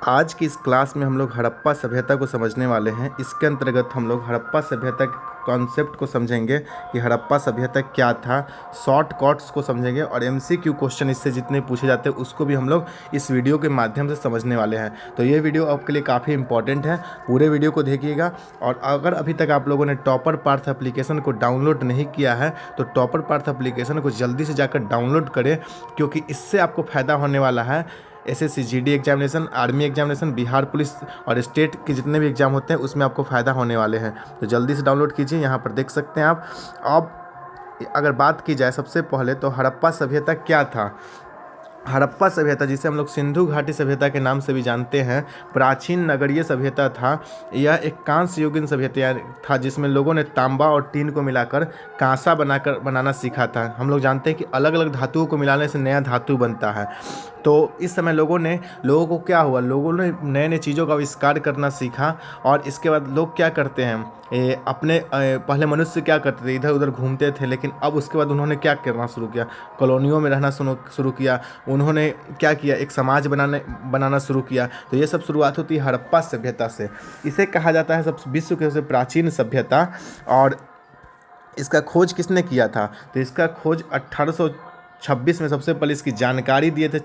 आज की इस क्लास में हम लोग हड़प्पा सभ्यता को समझने वाले हैं। इसके अंतर्गत हम लोग हड़प्पा सभ्यता कॉन्सेप्ट को समझेंगे कि हड़प्पा सभ्यता क्या था, शॉर्ट कट्स को समझेंगे और एमसीक्यू क्वेश्चन इससे जितने पूछे जाते हैं उसको भी हम लोग इस वीडियो के माध्यम से समझने वाले हैं। तो ये वीडियो आपके लिए काफ़ी इंपॉर्टेंट है, पूरे वीडियो को देखिएगा। और अगर अभी तक आप लोगों ने टॉपर पार्थ एप्लीकेशन को डाउनलोड नहीं किया है तो टॉपर पार्थ एप्लीकेशन को जल्दी से जाकर डाउनलोड करें, क्योंकि इससे आपको फ़ायदा होने वाला है। SSC GD examination, army examination, Bihar police और स्टेट के जितने भी एग्ज़ाम होते हैं उसमें आपको फ़ायदा होने वाले हैं। तो जल्दी से डाउनलोड कीजिए। यहाँ पर देख सकते हैं आप। अब अगर बात की जाए सबसे पहले तो हड़प्पा सभ्यता क्या था। हड़प्पा सभ्यता, जिसे हम लोग सिंधु घाटी सभ्यता के नाम से भी जानते हैं, प्राचीन नगरीय सभ्यता था। यह एक कांस्य युगीन सभ्यता था जिसमें लोगों ने तांबा और टीन को मिलाकर कांसा बनाना सीखा था। हम लोग जानते हैं कि अलग अलग धातुओं को मिलाने से नया धातु बनता है। तो इस समय लोगों को क्या हुआ, लोगों ने नए नए चीज़ों का आविष्कार करना सीखा। और इसके बाद लोग क्या करते हैं, पहले मनुष्य क्या करते थे, इधर उधर घूमते थे, लेकिन अब उसके बाद उन्होंने क्या करना शुरू किया, कॉलोनियों में रहना शुरू किया। उन्होंने क्या किया, एक समाज बनाना शुरू किया। तो ये सब शुरुआत होती है हड़प्पा सभ्यता से। इसे कहा जाता है सब विश्व के सबसे प्राचीन सभ्यता। और इसका खोज किसने किया था, तो इसका खोज 1826 में सबसे पहले इसकी जानकारी दिए थे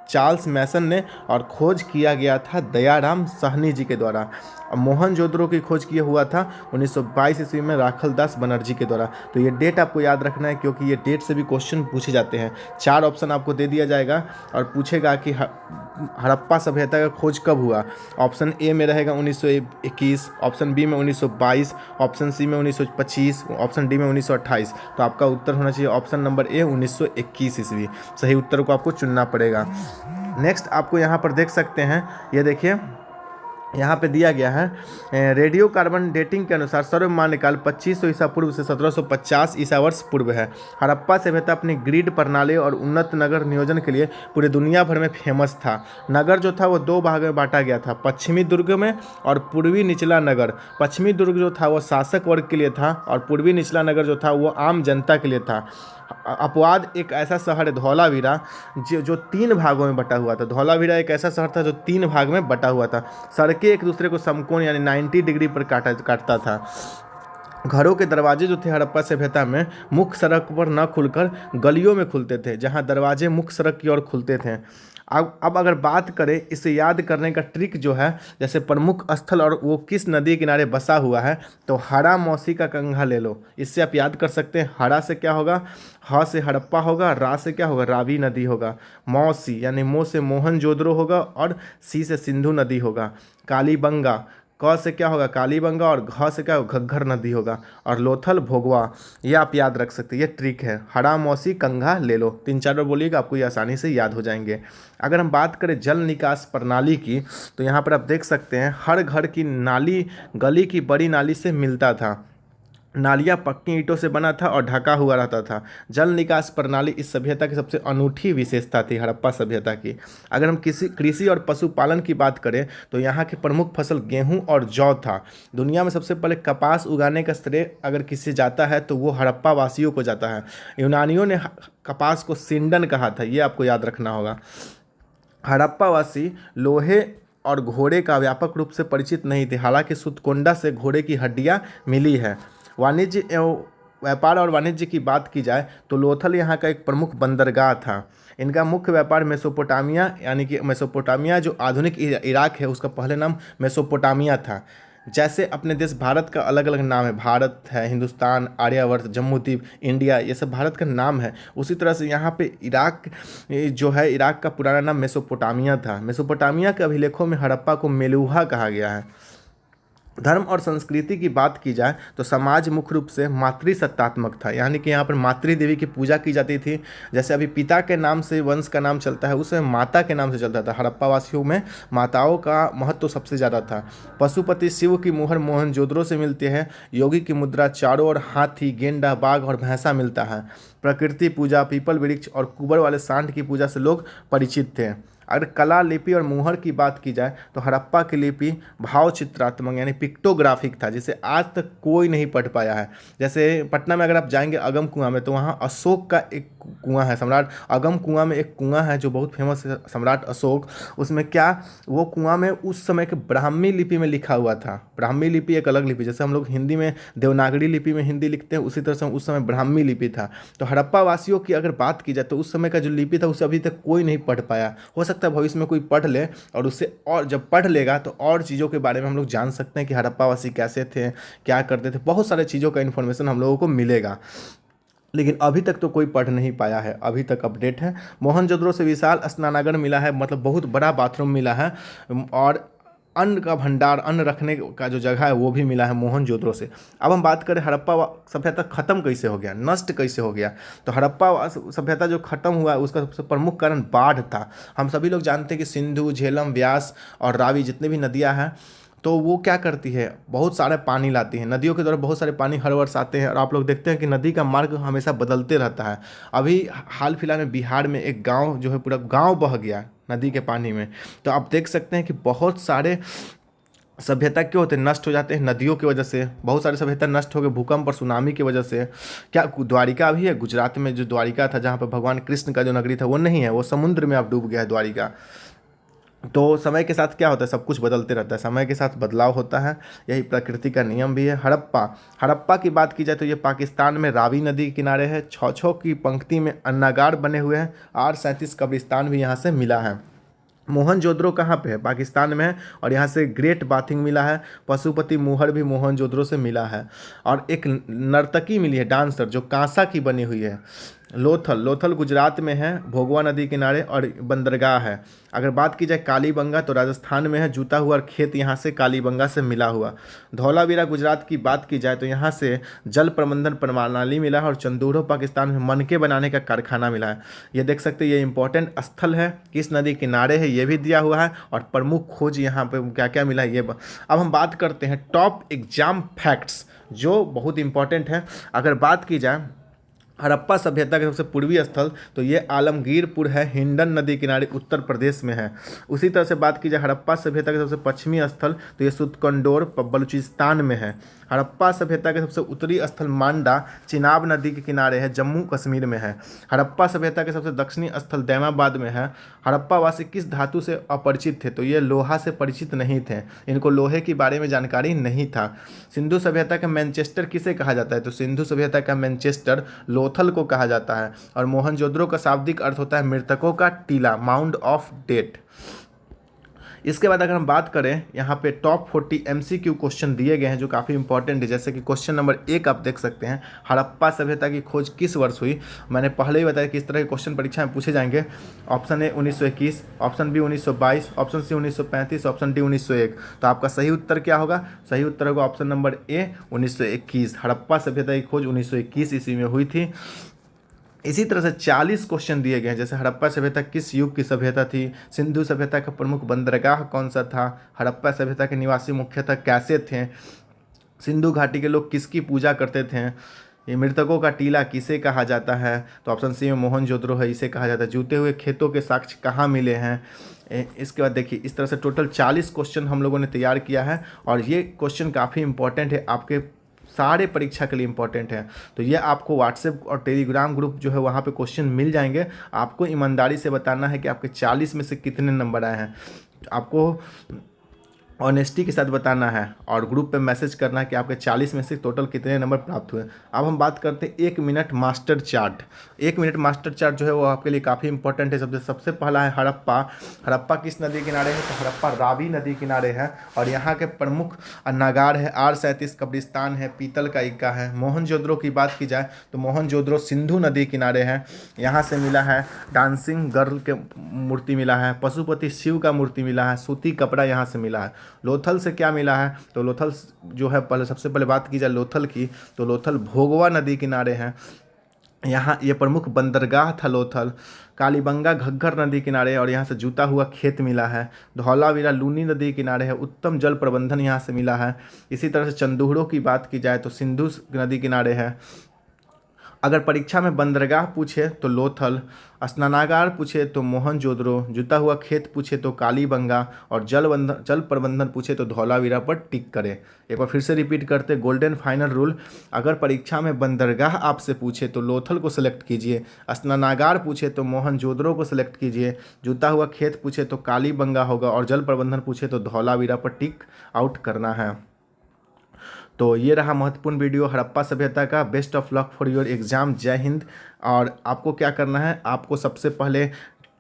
चार्ल्स मैसन ने, और खोज किया गया था दयाराम साहनी जी के द्वारा। मोहनजोदड़ो की खोज किया हुआ था 1922 ईस्वी में राखलदास बनर्जी के द्वारा। तो ये डेट आपको याद रखना है, क्योंकि ये डेट से भी क्वेश्चन पूछे जाते हैं। 4 ऑप्शन आपको दे दिया जाएगा और पूछेगा कि हड़प्पा सभ्यता का खोज कब हुआ। ऑप्शन ए में रहेगा 1921, ऑप्शन बी में 1922, ऑप्शन सी में 1925, ऑप्शन डी में 1928। तो आपका उत्तर होना चाहिए ऑप्शन नंबर ए 1921 ईस्वी। सही उत्तर को आपको चुनना पड़ेगा। नेक्स्ट आपको यहाँ पर देख सकते हैं, ये देखिए यहाँ पे दिया गया है रेडियो कार्बन डेटिंग के अनुसार सर्वमान्य काल 2500 ईसा पूर्व से 1750 ईसा वर्ष पूर्व है। हड़प्पा सभ्यता अपनी ग्रिड प्रणाली और उन्नत नगर नियोजन के लिए पूरी दुनिया भर में फेमस था। नगर जो था वो 2 भाग में बांटा गया था, पश्चिमी दुर्ग में और पूर्वी निचला नगर। पश्चिमी दुर्ग जो था वो शासक वर्ग के लिए था और पूर्वी निचला नगर जो था वो आम जनता के लिए था। अपवाद एक ऐसा शहर है धौलावीरा जो 3 भागों में बटा हुआ था। धौलावीरा एक ऐसा शहर था जो 3 भाग में बटा हुआ था। सड़कें एक दूसरे को समकोण यानी 90 डिग्री पर काटता था। घरों के दरवाजे जो थे हड़प्पा सभ्यता में मुख्य सड़क पर न खुलकर गलियों में खुलते थे, जहां दरवाजे मुख्य सड़क की ओर खुलते थे। अब अगर बात करें इसे याद करने का ट्रिक जो है, जैसे प्रमुख स्थल और वो किस नदी किनारे बसा हुआ है, तो हड़ा मौसी का कंघा ले लो। इससे आप याद कर सकते हैं। हड़ा से क्या होगा, ह से हड़प्पा होगा, रा से क्या होगा, रावी नदी होगा, मौसी यानी मो से मोहनजोदड़ो होगा और सी से सिंधु नदी होगा। कालीबंगा, क से क्या होगा, कालीबंगा, और घ से क्या होगा, घग्घर नदी होगा, और लोथल भोगवा। ये आप याद रख सकते हैं, ये ट्रिक है। हड़ा मौसी कंघा ले लो, 3-4 बार बोलिएगा, आपको ये आसानी से याद हो जाएंगे। अगर हम बात करें जल निकास प्रणाली की, तो यहाँ पर आप देख सकते हैं हर घर की नाली गली की बड़ी नाली से मिलता था। नालियाँ पक्की ईंटों से बना था और ढका हुआ रहता था। जल निकास प्रणाली इस सभ्यता की सबसे अनूठी विशेषता थी हड़प्पा सभ्यता की। अगर हम कृषि और पशुपालन की बात करें तो यहाँ की प्रमुख फसल गेहूं और जौ था। दुनिया में सबसे पहले कपास उगाने का श्रेय अगर किसी जाता है तो वो हड़प्पा वासियों को जाता है। यूनानियों ने कपास को सिंडन कहा था, ये आपको याद रखना होगा। हड़प्पा वासी लोहे और घोड़े का व्यापक रूप से परिचित नहीं थे, हालांकि सुतकोंडा से घोड़े की हड्डियाँ मिली है। वाणिज्य एवं व्यापार और वाणिज्य की बात की जाए तो लोथल यहाँ का एक प्रमुख बंदरगाह था। इनका मुख्य व्यापार मेसोपोटामिया यानी कि मेसोपोटामिया जो आधुनिक इराक है उसका पहले नाम मेसोपोटामिया था। जैसे अपने देश भारत का अलग अलग नाम है, भारत है, हिंदुस्तान, आर्यावर्त, जम्मूद्वीप, इंडिया, ये सब भारत का नाम है। उसी तरह से यहाँ पे इराक जो है, इराक का पुराना नाम मेसोपोटामिया था। मेसोपोटामिया के अभिलेखों में हड़प्पा को मेलुहा कहा गया है। धर्म और संस्कृति की बात की जाए तो समाज मुख्य रूप से मातृसत्तात्मक था, यानी कि यहाँ पर मातृ देवी की पूजा की जाती थी। जैसे अभी पिता के नाम से वंश का नाम चलता है, उस समय माता के नाम से चलता था। हड़प्पा वासियों में माताओं का महत्व सबसे ज़्यादा था। पशुपति शिव की मुहर मोहनजोदड़ो से मिलती है। योगी की मुद्रा चारों ओर हाथी, गेंडा, बाघ और भैंसा मिलता है। प्रकृति पूजा, पीपल वृक्ष और कुबर वाले सांड की पूजा से लोग परिचित थे। अगर कला लिपि और मुहर की बात की जाए तो हड़प्पा की लिपि भाव चित्रात्मक यानी पिक्टोग्राफिक था, जिसे आज तक कोई नहीं पढ़ पाया है। जैसे पटना में अगर आप जाएंगे अगम कुआं में, तो वहाँ अशोक का एक कुआं है, सम्राट अगम कुआं में एक कुआं है जो बहुत फेमस है, सम्राट अशोक। उसमें क्या, वो कुआं में उस समय के ब्राह्मी लिपि में लिखा हुआ था। ब्राह्मी लिपि एक अलग लिपि, जैसे हम लोग हिंदी में देवनागरी लिपि में हिंदी लिखते हैं, उसी तरह से उस समय ब्राह्मी लिपि था। तो हड़प्पा वासियों की अगर बात की जाए तो उस समय का जो लिपि था उसे अभी तक कोई नहीं पढ़ पाया। हो सकता है भविष्य में कोई पढ़ ले, और उससे और जब पढ़ लेगा तो और चीज़ों के बारे में हम लोग जान सकते हैं कि हड़प्पा वासी कैसे थे, क्या करते थे, बहुत सारे चीज़ों का इन्फॉर्मेशन हम लोगों को मिलेगा। लेकिन अभी तक तो कोई पढ़ नहीं पाया है, अभी तक अपडेट है। मोहनजोदड़ो से विशाल स्नानागार मिला है, मतलब बहुत बड़ा बाथरूम मिला है, और अन्न का भंडार, अन्न रखने का जो जगह है वो भी मिला है मोहनजोदड़ो से। अब हम बात करें हड़प्पा सभ्यता खत्म कैसे हो गया, नष्ट कैसे हो गया। तो हड़प्पा सभ्यता जो खत्म हुआ उसका सबसे प्रमुख कारण बाढ़ था। हम सभी लोग जानते हैं कि सिंधु, झेलम, व्यास और रावी जितने भी नदियाँ हैं, तो वो क्या करती है, बहुत सारे पानी लाती है। नदियों के द्वारा बहुत सारे पानी हर वर्ष आते हैं, और आप लोग देखते हैं कि नदी का मार्ग हमेशा बदलते रहता है। अभी हाल फिलहाल में बिहार में एक गांव जो है, पूरा गांव बह गया नदी के पानी में। तो आप देख सकते हैं कि बहुत सारे सभ्यता क्यों होते हैं, नष्ट हो जाते हैं नदियों की वजह से। बहुत सारे सभ्यता नष्ट हो गए भूकंप और सुनामी की वजह से। क्या द्वारिका भी है गुजरात में, जो द्वारिका था जहाँ पर भगवान कृष्ण का जो नगरी था वो नहीं है, वो समुद्र में अब डूब गया है द्वारिका। तो समय के साथ क्या होता है, सब कुछ बदलते रहता है, समय के साथ बदलाव होता है, यही प्रकृति का नियम भी है। हड़प्पा, हड़प्पा की बात की जाए तो ये पाकिस्तान में रावी नदी के किनारे है। छः छः की पंक्ति में अन्नागार बने हुए हैं। R37 कब्रिस्तान भी यहाँ से मिला है। मोहनजोदड़ो कहाँ पे है, पाकिस्तान में है, और यहाँ से ग्रेट बाथिंग मिला है। पशुपति मुहर भी मोहनजोदड़ो से मिला है। और एक नर्तकी मिली है, डांसर, जो कांसा की बनी हुई है। लोथल, लोथल गुजरात में है, भोगवा नदी किनारे, और बंदरगाह है। अगर बात की जाए कालीबंगा तो राजस्थान में है, जूता हुआ खेत यहाँ से कालीबंगा से मिला हुआ। धौलावीरा गुजरात की बात की जाए तो यहाँ से जल प्रबंधन प्रणाली मिला है, और चंदूरो पाकिस्तान में मनके बनाने का कारखाना मिला है। ये देख सकते हैं, ये इंपॉर्टेंट स्थल है, किस नदी किनारे है ये भी दिया हुआ है, और प्रमुख खोज यहाँ पे क्या क्या मिला है ये अब हम बात करते हैं टॉप एग्जाम फैक्ट्स जो बहुत इंपॉर्टेंट है। अगर बात की जाए हड़प्पा सभ्यता के सबसे पूर्वी स्थल, तो ये आलमगीरपुर है, हिंडन नदी किनारे उत्तर प्रदेश में है। उसी तरह से बात की जाए हड़प्पा सभ्यता के सबसे पश्चिमी स्थल, तो ये सुतकंडोर बलूचिस्तान में है। हड़प्पा सभ्यता के सबसे उत्तरी स्थल मांडा चिनाब नदी के किनारे है, जम्मू कश्मीर में है। हड़प्पा सभ्यता के सबसे दक्षिणी स्थल दैमाबाद में है। हड़प्पा वासी किस धातु से अपरिचित थे, तो ये लोहा से परिचित नहीं थे, इनको लोहे के बारे में जानकारी नहीं था। सिंधु सभ्यता का मैनचेस्टर किसे कहा जाता है, तो सिंधु सभ्यता का मैनचेस्टर लोथल को कहा जाता है। और मोहनजोदड़ो का शाब्दिक अर्थ होता है मृतकों का टीला, माउंड ऑफ डेड। इसके बाद अगर हम बात करें, यहाँ पे टॉप 40 MCQ क्वेश्चन दिए गए हैं जो काफ़ी इंपॉर्टेंट है। जैसे कि क्वेश्चन नंबर 1 आप देख सकते हैं, हड़प्पा सभ्यता की खोज किस वर्ष हुई। मैंने पहले ही बताया कि इस तरह के क्वेश्चन परीक्षा में पूछे जाएंगे। Option A 1921, option B 1922, option C 1935, option D 1901। तो आपका सही उत्तर क्या होगा, सही उत्तर होगा ऑप्शन नंबर ए 1921। हड़प्पा सभ्यता की खोज 1921 ईस्वी में हुई थी। इसी तरह से 40 क्वेश्चन दिए गए हैं, जैसे हड़प्पा सभ्यता किस युग की सभ्यता थी, सिंधु सभ्यता का प्रमुख बंदरगाह कौन सा था, हड़प्पा सभ्यता के निवासी मुख्यतः कैसे थे, सिंधु घाटी के लोग किसकी पूजा करते थे, ये मृतकों का टीला किसे कहा जाता है, तो ऑप्शन सी में मोहनजोदड़ो है, इसे कहा जाता है। जूते हुए खेतों के साक्ष्य कहाँ मिले हैं। इसके बाद देखिए, इस तरह से टोटल 40 क्वेश्चन हम लोगों ने तैयार किया है, और ये क्वेश्चन काफ़ी इंपॉर्टेंट है, आपके सारे परीक्षा के लिए इंपॉर्टेंट है। तो ये आपको व्हाट्सएप और टेलीग्राम ग्रुप जो है वहाँ पे क्वेश्चन मिल जाएंगे। आपको ईमानदारी से बताना है कि आपके 40 में से कितने नंबर आए हैं, आपको ऑनेस्टी के साथ बताना है, और ग्रुप पे मैसेज करना है कि आपके 40 में से टोटल कितने नंबर प्राप्त हुए। अब हम बात करते हैं 1 minute master chart. 1 minute master chart जो है वो आपके लिए काफ़ी इंपॉर्टेंट है। सबसे पहला है हड़प्पा। हड़प्पा किस नदी किनारे है, तो हड़प्पा रावी नदी किनारे है, और यहाँ के प्रमुख अन्नागार है, R37 कब्रिस्तान है, पीतल का ईगा है। मोहनजोदड़ो की बात की जाए तो मोहनजोदड़ो सिंधु नदी किनारे है, यहाँ से मिला है डांसिंग गर्ल के मूर्ति मिला है, पशुपति शिव का मूर्ति मिला है, सूती कपड़ा यहाँ से मिला है। लोथल से क्या मिला है, तो लोथल जो है, पहले सबसे पहले बात की जाए लोथल की, तो लोथल भोगवा नदी किनारे है, यहाँ ये प्रमुख बंदरगाह था लोथल। कालीबंगा घग्गर नदी किनारे, और यहाँ से जूता हुआ खेत मिला है। धौलावीरा लूनी नदी किनारे है, उत्तम जल प्रबंधन यहाँ से मिला है। इसी तरह से चंदूहड़ो की बात की जाए तो सिंधु नदी किनारे है। अगर परीक्षा में बंदरगाह पूछे तो लोथल, स्नानागार पूछे तो मोहनजोदड़ो, जुता हुआ खेत पूछे तो कालीबंगा और जल प्रबंधन पूछे तो धौलावीरा पर टिक करें। एक बार फिर से रिपीट करते, गोल्डन फाइनल रूल। अगर परीक्षा में बंदरगाह आपसे पूछे तो लोथल को सिलेक्ट कीजिए, स्नानागार पूछे तो मोहनजोदड़ो को सिलेक्ट कीजिए, जुता हुआ खेत पूछे तो कालीबंगा होगा और जल प्रबंधन पूछे तो धौलावीरा पर टिक आउट करना है। तो ये रहा महत्वपूर्ण वीडियो हड़प्पा सभ्यता का। Best of luck for your exam. जय हिंद। और आपको क्या करना है, आपको सबसे पहले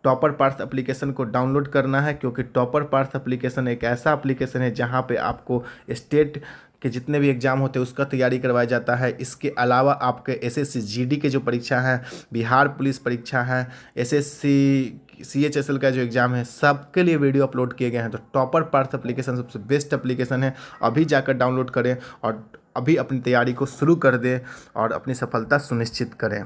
टॉपर पार्थ एप्लीकेशन को डाउनलोड करना है, क्योंकि टॉपर पार्थ एप्लीकेशन एक ऐसा एप्लीकेशन है जहां पे आपको स्टेट के जितने भी एग्ज़ाम होते हैं उसका तैयारी करवाया जाता है। इसके अलावा आपके एसएससी जीडी के जो परीक्षा है, बिहार पुलिस परीक्षा है, एसएससी सीएचएसएल का जो एग्ज़ाम है, सबके लिए वीडियो अपलोड किए गए हैं। तो टॉपर पार्थ एप्लीकेशन सबसे बेस्ट एप्लीकेशन है। अभी जाकर डाउनलोड करें और अभी अपनी तैयारी को शुरू कर दें और अपनी सफलता सुनिश्चित करें।